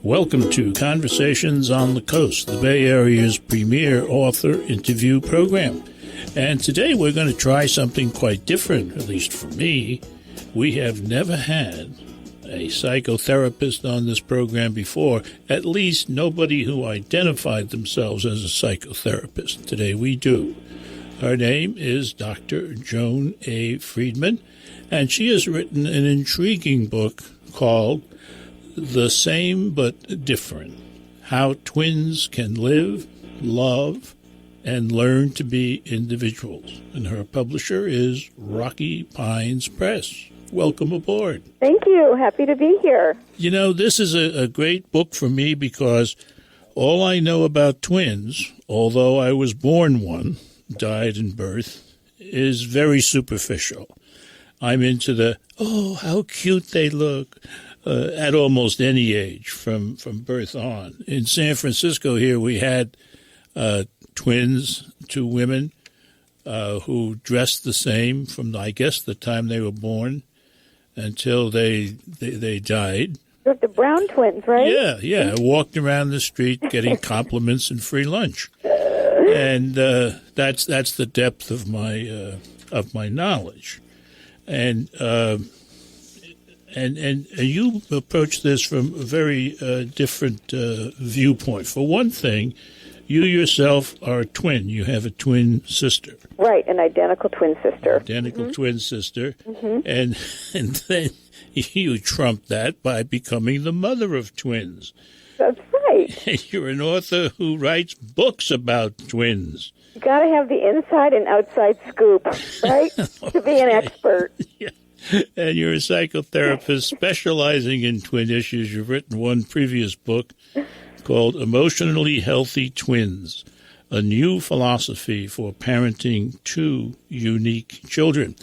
Welcome to Conversations on the Coast, the Bay Area's premier author interview program. And today we're going to try something quite different, at least for me. We have never had a psychotherapist on this program before, at least nobody who identified themselves as a psychotherapist. Today we do. Her name is Dr. Joan A. Friedman, and she has written an intriguing book called The Same But Different: How Twins Can Live, Love, and Learn to Be Individuals. And her publisher is Rocky Pines Press. Welcome aboard. Thank you. Happy to be here. You know, this is a great book for me because all I know about twins, although I was born one, died in birth, is very superficial. I'm into the, oh, how cute they look, at almost any age from birth on. In San Francisco here, we had twins, two women, who dressed the same from, I guess, the time they were born until they died. The Brown twins, right? Yeah. I walked around the street getting compliments and free lunch. And that's the depth of my knowledge. And you approach this from a very different viewpoint. For one thing, you yourself are a twin. You have a twin sister. Right, an identical twin sister. Identical twin sister. And then you trump that by becoming the mother of twins. That's right. You're an author who writes books about twins. You got to have the inside and outside scoop, right, to be an expert. Yeah. And you're a psychotherapist specializing in twin issues. You've written one previous book called Emotionally Healthy Twins, a new philosophy for parenting two unique children.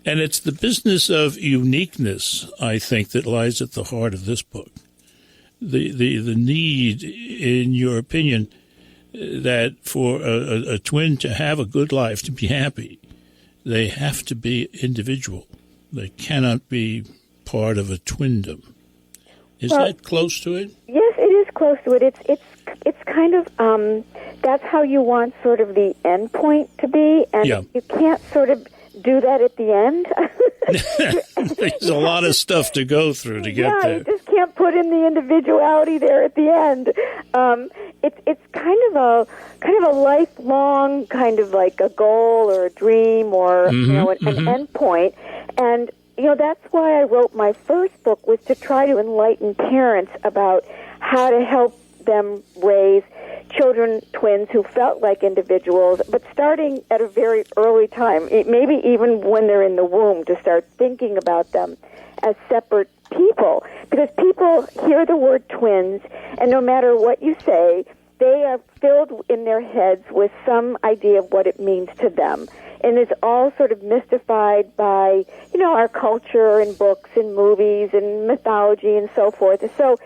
And it's the business of uniqueness, I think, that lies at the heart of this book. The need, in your opinion, that for a twin to have a good life, to be happy, they have to be individual. They cannot be part of a twindom. Is that close to it? Yes, it is close to it. It's kind of that's how you want sort of the end point to be, and you can't sort of do that at the end. There's a lot of stuff to go through to get there. You just can't put in the individuality there at the end. It's kind of a lifelong kind of like a goal or a dream or an end point. And that's why I wrote my first book, was to try to enlighten parents about how to help them raise children, twins who felt like individuals, but starting at a very early time, maybe even when they're in the womb, to start thinking about them as separate people. Because people hear the word twins, and no matter what you say, they are filled in their heads with some idea of what it means to them. And it's all sort of mystified by, our culture and books and movies and mythology and so forth. So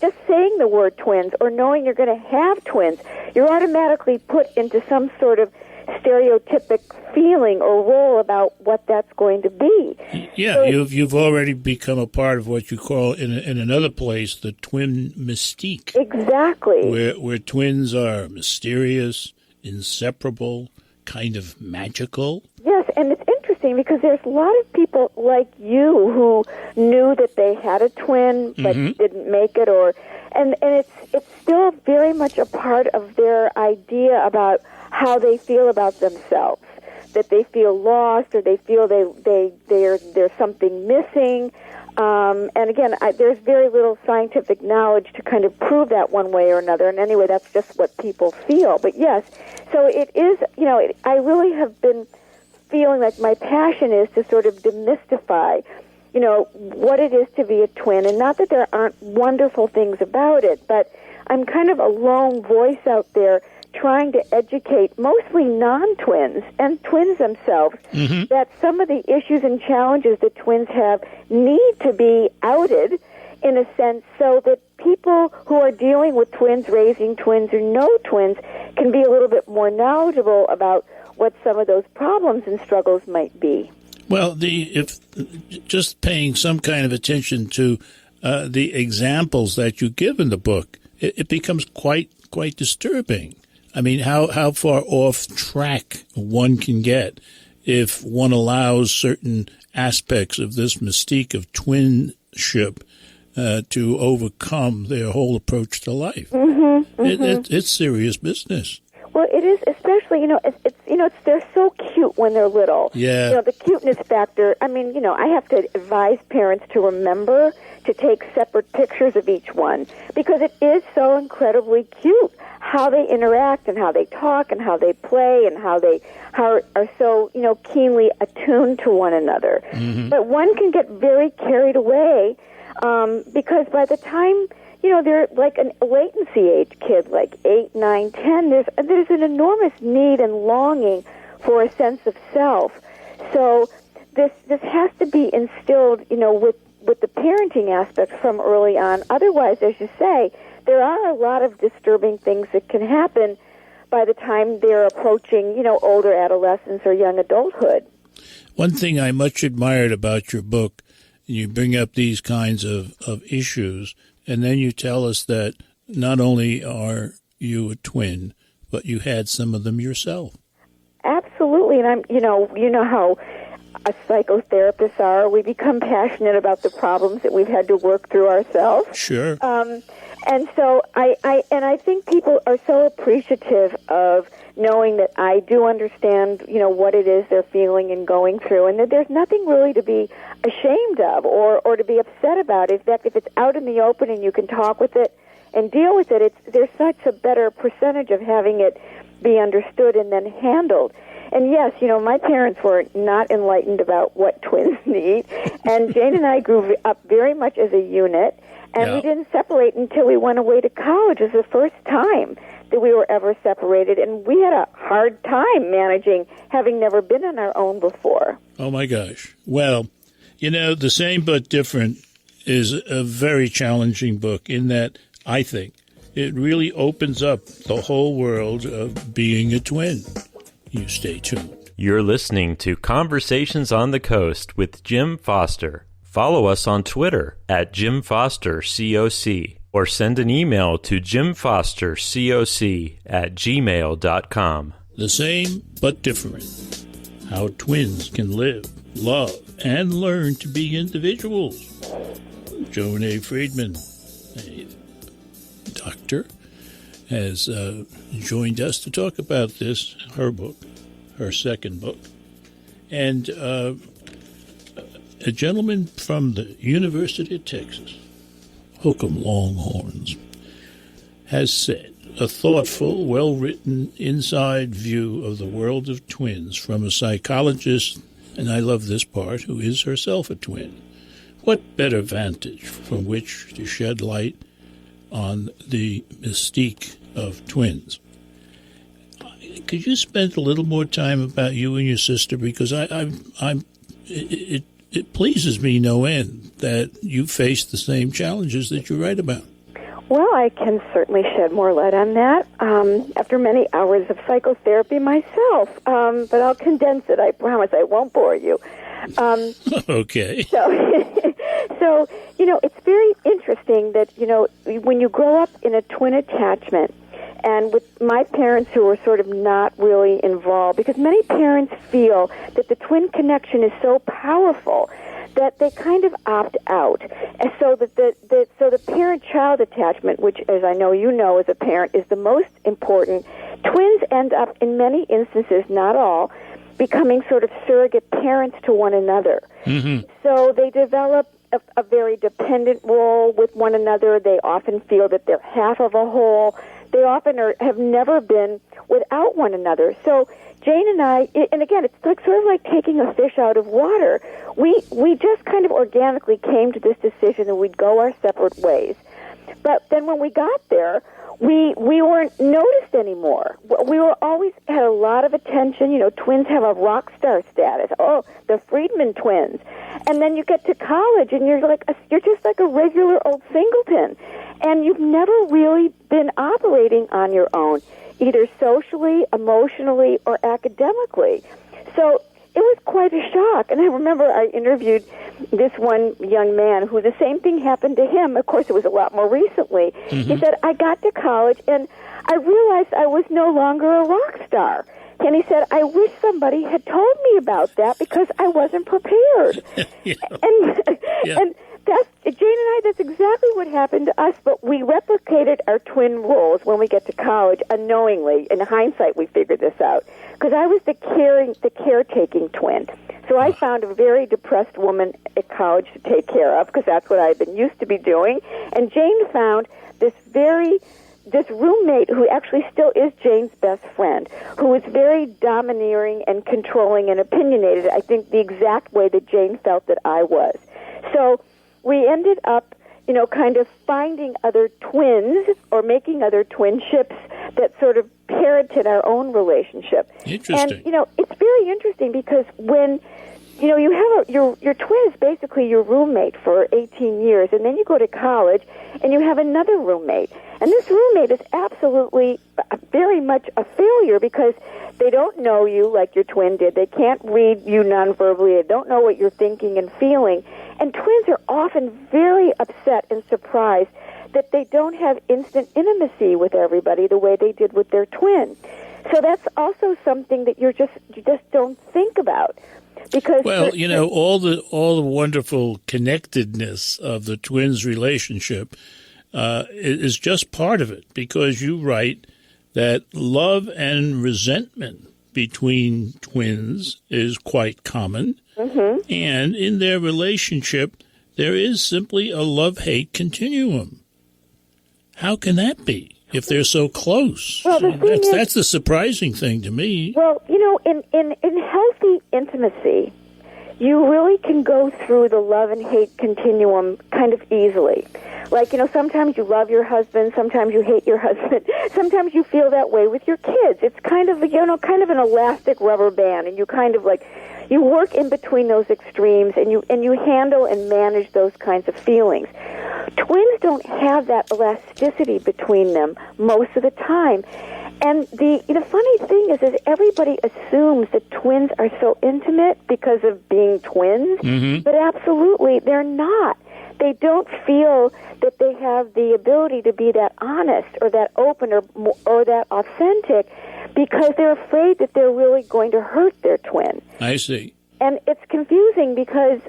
just saying the word twins or knowing you're going to have twins, you're automatically put into some sort of stereotypic feeling or role about what that's going to be. Yeah, so you've already become a part of what you call in another place the twin mystique. Exactly. Where twins are mysterious, inseparable, kind of magical. Yes, and it's interesting because there's a lot of people like you who knew that they had a twin but didn't make it, and it's still very much a part of their idea about how they feel about themselves, that they feel lost or they feel there's something missing. And again, there's very little scientific knowledge to kind of prove that one way or another. And anyway, that's just what people feel. But yes, so it is, I really have been feeling like my passion is to sort of demystify, what it is to be a twin. And not that there aren't wonderful things about it, but I'm kind of a lone voice out there trying to educate mostly non-twins and twins themselves that some of the issues and challenges that twins have need to be outed in a sense so that people who are dealing with twins, raising twins, or no twins can be a little bit more knowledgeable about what some of those problems and struggles might be. Well, if just paying some kind of attention to the examples that you give in the book, it becomes quite disturbing. I mean, how far off track one can get if one allows certain aspects of this mystique of twinship to overcome their whole approach to life. It's serious business. Well, it is, especially, they're so cute when they're little. Yeah. The cuteness factor, I have to advise parents to remember to take separate pictures of each one because it is so incredibly cute how they interact and how they talk and how they play and how they are so, keenly attuned to one another. But one can get very carried away because by the time they're like a latency age kid, like 8, 9, 10. There's an enormous need and longing for a sense of self. So this has to be instilled, with the parenting aspect from early on. Otherwise, as you say, there are a lot of disturbing things that can happen by the time they're approaching, older adolescence or young adulthood. One thing I much admired about your book, you bring up these kinds of issues. And then you tell us that not only are you a twin, but you had some of them yourself. Absolutely, and you know how us psychotherapists are. We become passionate about the problems that we've had to work through ourselves. Sure. And so I think people are so appreciative of knowing that I do understand, what it is they're feeling and going through, and that there's nothing really to be ashamed of or to be upset about. In fact, if it's out in the open and you can talk with it and deal with it, there's such a better percentage of having it be understood and then handled. And yes, my parents were not enlightened about what twins need, and Jane and I grew up very much as a unit, and we didn't separate until we went away to college. It was the first time that we were ever separated, and we had a hard time managing, having never been on our own before. Oh, my gosh. Well, The Same But Different is a very challenging book in that, I think, it really opens up the whole world of being a twin. You stay tuned. You're listening to Conversations on the Coast with Jim Foster. Follow us on Twitter at Jim Foster COC or send an email to jimfostercoc@gmail.com. The Same But Different. How twins can live, love, and learn to be individuals. Joan A. Friedman, a doctor, has joined us to talk about this, her book, her second book. And a gentleman from the University of Texas, Hook'em Longhorns, has said, a thoughtful, well-written inside view of the world of twins from a psychologist, and I love this part, who is herself a twin. What better vantage from which to shed light on the mystique of twins? Could you spend a little more time about you and your sister? Because it pleases me no end that you face the same challenges that you write about. Well, I can certainly shed more light on that after many hours of psychotherapy myself, but I'll condense it. I promise I won't bore you. Okay. So, it's very interesting that, when you grow up in a twin attachment, and with my parents who were sort of not really involved, because many parents feel that the twin connection is so powerful that they kind of opt out. And so that the parent-child attachment, which, as I know you know as a parent, is the most important, twins end up, in many instances, not all, becoming sort of surrogate parents to one another. Mm-hmm. So they develop a very dependent role with one another. They often feel that they're half of a whole. They often have never been without one another. So Jane and I, and again, it's like sort of like taking a fish out of water. We just kind of organically came to this decision that we'd go our separate ways. But then when we got there, we weren't noticed anymore. We were always had a lot of attention. Twins have a rock star status. Oh, the Friedman twins. And then you get to college, and you're just like a regular old singleton, and you've never really been operating on your own, either socially, emotionally, or academically. So was quite a shock. And I remember I interviewed this one young man who the same thing happened to him. Of course, it was a lot more recently. Mm-hmm. He said, I got to college and I realized I was no longer a rock star. And he said, I wish somebody had told me about that because I wasn't prepared. Yeah. And that's, Jane and I, that's exactly what happened to us, but we replicated our twin roles when we get to college unknowingly. In hindsight, we figured this out. Because I was the caretaking twin. So I found a very depressed woman at college to take care of, because that's what I had been used to be doing. And Jane found this roommate who actually still is Jane's best friend, who was very domineering and controlling and opinionated, I think the exact way that Jane felt that I was. So we ended up, kind of finding other twins or making other twinships that sort of parented our own relationship. Interesting. And, it's very interesting because when, you have your twin is basically your roommate for 18 years, and then you go to college and you have another roommate. And this roommate is absolutely very much a failure because they don't know you like your twin did. They can't read you nonverbally. They don't know what you're thinking and feeling. And twins are often very upset and surprised that they don't have instant intimacy with everybody the way they did with their twin. So that's also something that you just don't think about. Because all the wonderful connectedness of the twins' relationship is just part of it, because you write that love and resentment between twins is quite common, and in their relationship there is simply a love-hate continuum. How can that be if they're so close? Well, that's the surprising thing to me. Well, in healthy intimacy, you really can go through the love and hate continuum kind of easily. Like, sometimes you love your husband, sometimes you hate your husband, sometimes you feel that way with your kids. It's kind of, kind of an elastic rubber band, and you kind of you work in between those extremes, and you handle and manage those kinds of feelings. Twins don't have that elasticity between them most of the time. And the funny thing is everybody assumes that twins are so intimate because of being twins, but absolutely they're not. They don't feel that they have the ability to be that honest or that open or that authentic because they're afraid that they're really going to hurt their twin. I see. And it's confusing because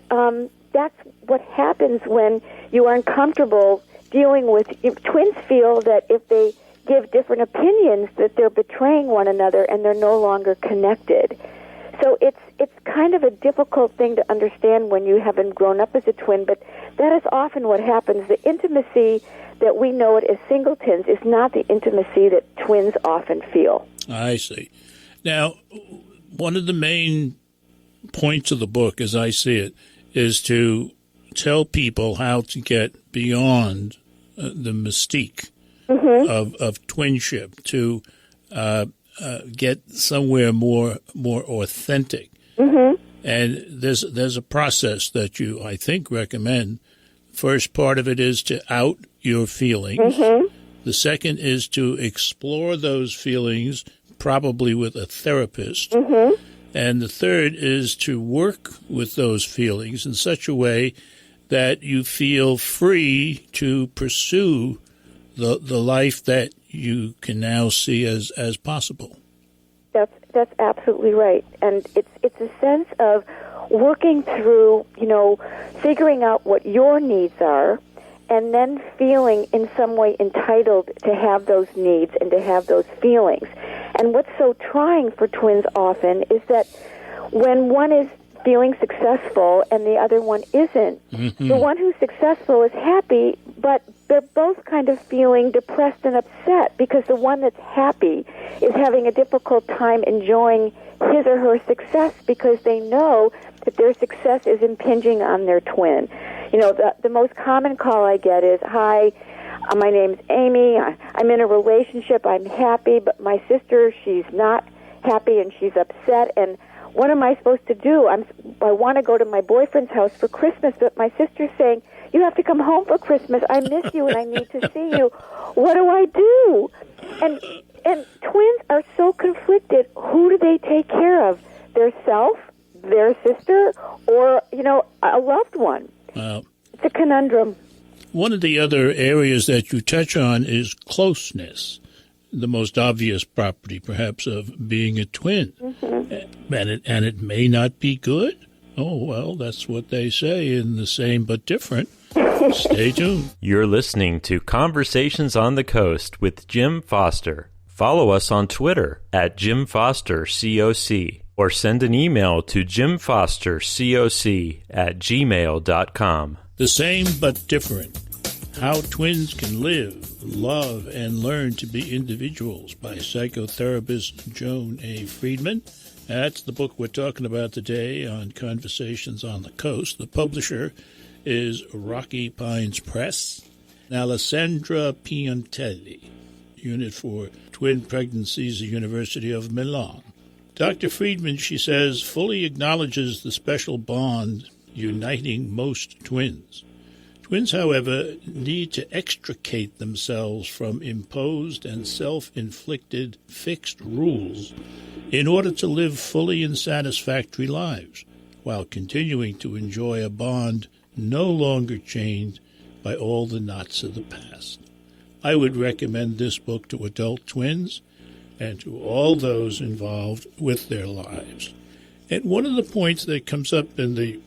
that's what happens when you are uncomfortable dealing with twins. Feel that if they give different opinions that they're betraying one another and they're no longer connected. So it's kind of a difficult thing to understand when you haven't grown up as a twin, but that is often what happens. The intimacy that we know it as singletons is not the intimacy that twins often feel. I see. Now, one of the main points of the book, as I see it, is to tell people how to get beyond the mystique of twinship, to get somewhere more authentic. And there's a process that you, I think, recommend. First part of it is to out your feelings. The second is to explore those feelings, probably with a therapist. And the third is to work with those feelings in such a way that you feel free to pursue the life that you can now see as possible. That's absolutely right. And it's a sense of working through, figuring out what your needs are, and then feeling in some way entitled to have those needs and to have those feelings. And what's so trying for twins often is that when one is feeling successful and the other one isn't, the one who's successful is happy, but they're both kind of feeling depressed and upset because the one that's happy is having a difficult time enjoying his or her success because they know that their success is impinging on their twin. The most common call I get is, "Hi, my name's Amy. I'm in a relationship. I'm happy, but my sister, she's not happy and she's upset. And what am I supposed to do? I want to go to my boyfriend's house for Christmas, but my sister's saying, you have to come home for Christmas. I miss you and I need to see you. What do I do?" And twins are so conflicted. Who do they take care of? Their self, their sister or, a loved one. It's a conundrum. One of the other areas that you touch on is closeness, the most obvious property, perhaps, of being a twin. Mm-hmm. And it may not be good. Oh, well, that's what they say in the same but different. Stay tuned. You're listening to Conversations on the Coast with Jim Foster. Follow us on Twitter at Jim Foster COC or send an email to jimfostercoc@gmail.com. The same but different. How Twins Can Live, Love, and Learn to Be Individuals by psychotherapist Joan A. Friedman. That's the book we're talking about today on Conversations on the Coast. The publisher is Rocky Pines Press. Alessandra Piantelli, Unit for Twin Pregnancies, the University of Milan. Dr. Friedman, she says, fully acknowledges the special bond uniting most twins. Twins, however, need to extricate themselves from imposed and self-inflicted fixed rules in order to live fully and satisfactory lives, while continuing to enjoy a bond no longer chained by all the knots of the past. I would recommend this book to adult twins and to all those involved with their lives. And one of the points that comes up in the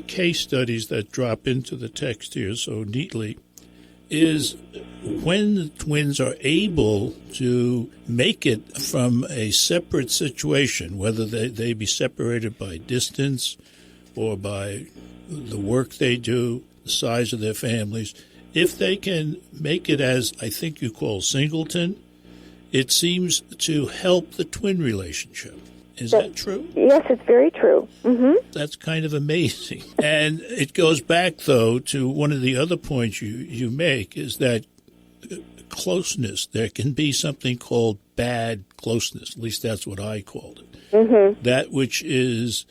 case studies that drop into the text here so neatly is when the twins are able to make it from a separate situation, whether they be separated by distance or by the work they do, the size of their families, if they can make it as I think you call singleton, it seems to help the twin relationship. Is that true? Yes, it's very true. Mm-hmm. That's kind of amazing. And it goes back, though, to one of the other points you make is that closeness. There can be something called bad closeness. At least that's what I called it. Mm-hmm. That which is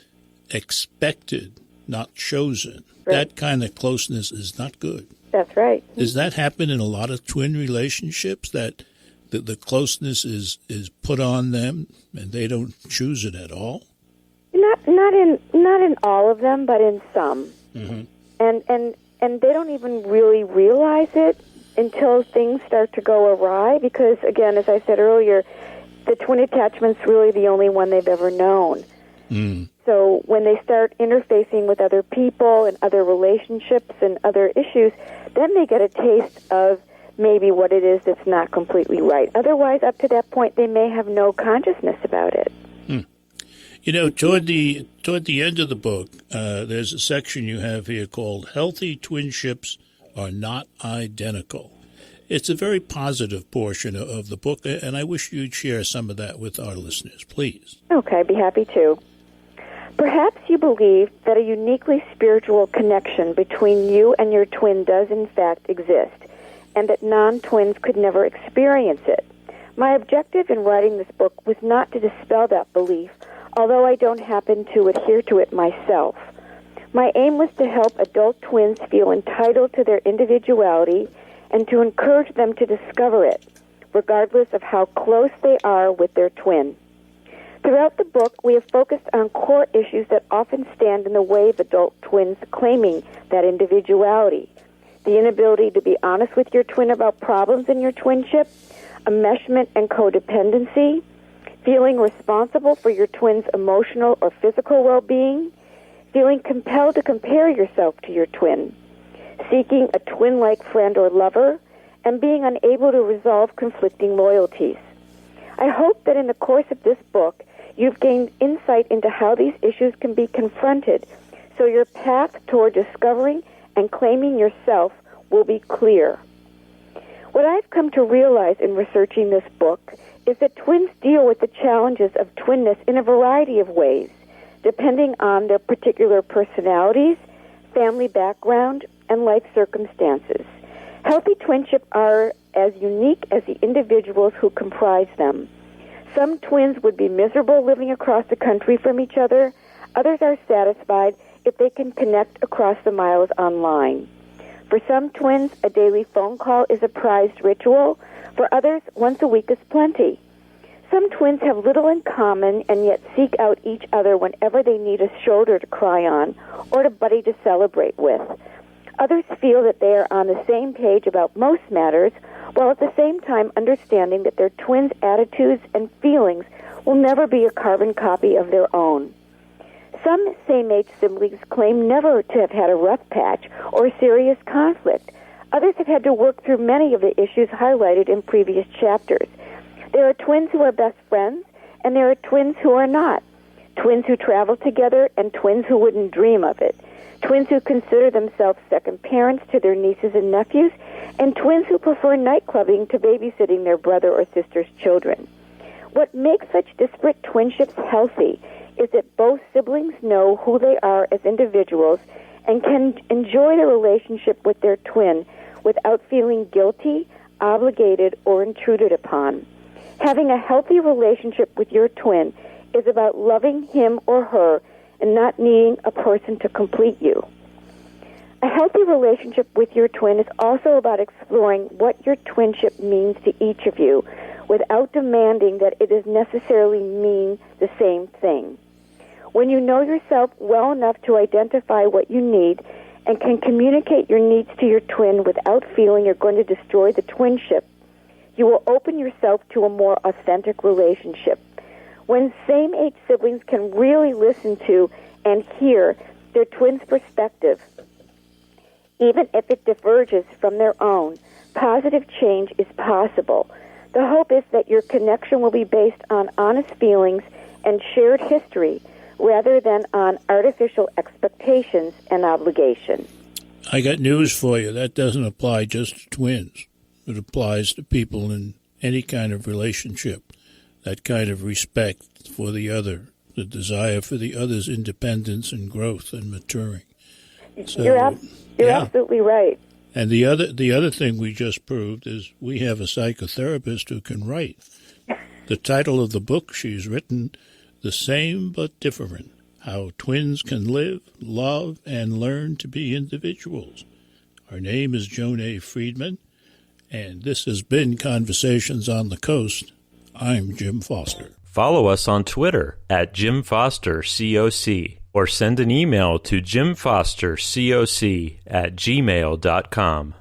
expected, not chosen. Right. That kind of closeness is not good. That's right. Does that happen in a lot of twin relationships, that the closeness is put on them and they don't choose it at all? Not in all of them, but in some. Mm-hmm. And they don't even really realize it until things start to go awry because, again, as I said earlier, the twin attachment's really the only one they've ever known. Mm. So when they start interfacing with other people and other relationships and other issues, then they get a taste of maybe what it is that's not completely right. Otherwise, up to that point, they may have no consciousness about it. Toward the end of the book, there's a section you have here called Healthy Twinships Are Not Identical. It's a very positive portion of the book, and I wish you'd share some of that with our listeners, please. Okay, I'd be happy to. Perhaps you believe that a uniquely spiritual connection between you and your twin does in fact exist, and that non-twins could never experience it. My objective in writing this book was not to dispel that belief, although I don't happen to adhere to it myself. My aim was to help adult twins feel entitled to their individuality and to encourage them to discover it, regardless of how close they are with their twin. Throughout the book, we have focused on core issues that often stand in the way of adult twins claiming that individuality. The inability to be honest with your twin about problems in your twinship, enmeshment and codependency, feeling responsible for your twin's emotional or physical well-being, feeling compelled to compare yourself to your twin, seeking a twin-like friend or lover, and being unable to resolve conflicting loyalties. I hope that in the course of this book, you've gained insight into how these issues can be confronted, so your path toward discovering and claiming yourself will be clear. What I've come to realize in researching this book is that twins deal with the challenges of twinness in a variety of ways, depending on their particular personalities, family background, and life circumstances. Healthy twinship are as unique as the individuals who comprise them. Some twins would be miserable living across the country from each other. Others are satisfied if they can connect across the miles online. For some twins, a daily phone call is a prized ritual. For others, once a week is plenty. Some twins have little in common and yet seek out each other whenever they need a shoulder to cry on or a buddy to celebrate with. Others feel that they are on the same page about most matters, while at the same time understanding that their twins' attitudes and feelings will never be a carbon copy of their own. Some same-age siblings claim never to have had a rough patch or serious conflict. Others have had to work through many of the issues highlighted in previous chapters. There are twins who are best friends, and there are twins who are not. Twins who travel together and twins who wouldn't dream of it. Twins who consider themselves second parents to their nieces and nephews, and twins who prefer nightclubbing to babysitting their brother or sister's children. What makes such disparate twinships healthy is that both siblings know who they are as individuals and can enjoy the relationship with their twin without feeling guilty, obligated, or intruded upon. Having a healthy relationship with your twin is about loving him or her and not needing a person to complete you. A healthy relationship with your twin is also about exploring what your twinship means to each of you without demanding that it is necessarily mean the same thing. When you know yourself well enough to identify what you need and can communicate your needs to your twin without feeling you're going to destroy the twinship, you will open yourself to a more authentic relationship. When same-age siblings can really listen to and hear their twin's perspective, even if it diverges from their own, positive change is possible. The hope is that your connection will be based on honest feelings and shared history rather than on artificial expectations and obligation. I got news for you. That doesn't apply just to twins. It applies to people in any kind of relationship. That kind of respect for the other, the desire for the other's independence and growth and maturing. So, you're absolutely right. And the other thing we just proved is we have a psychotherapist who can write. The title of the book she's written, The Same But Different, How Twins Can Live, Love, and Learn to Be Individuals. Her name is Joan A. Friedman, and this has been Conversations on the Coast. I'm Jim Foster. Follow us on Twitter at Jim Foster COC or send an email to jimfostercoc@gmail.com.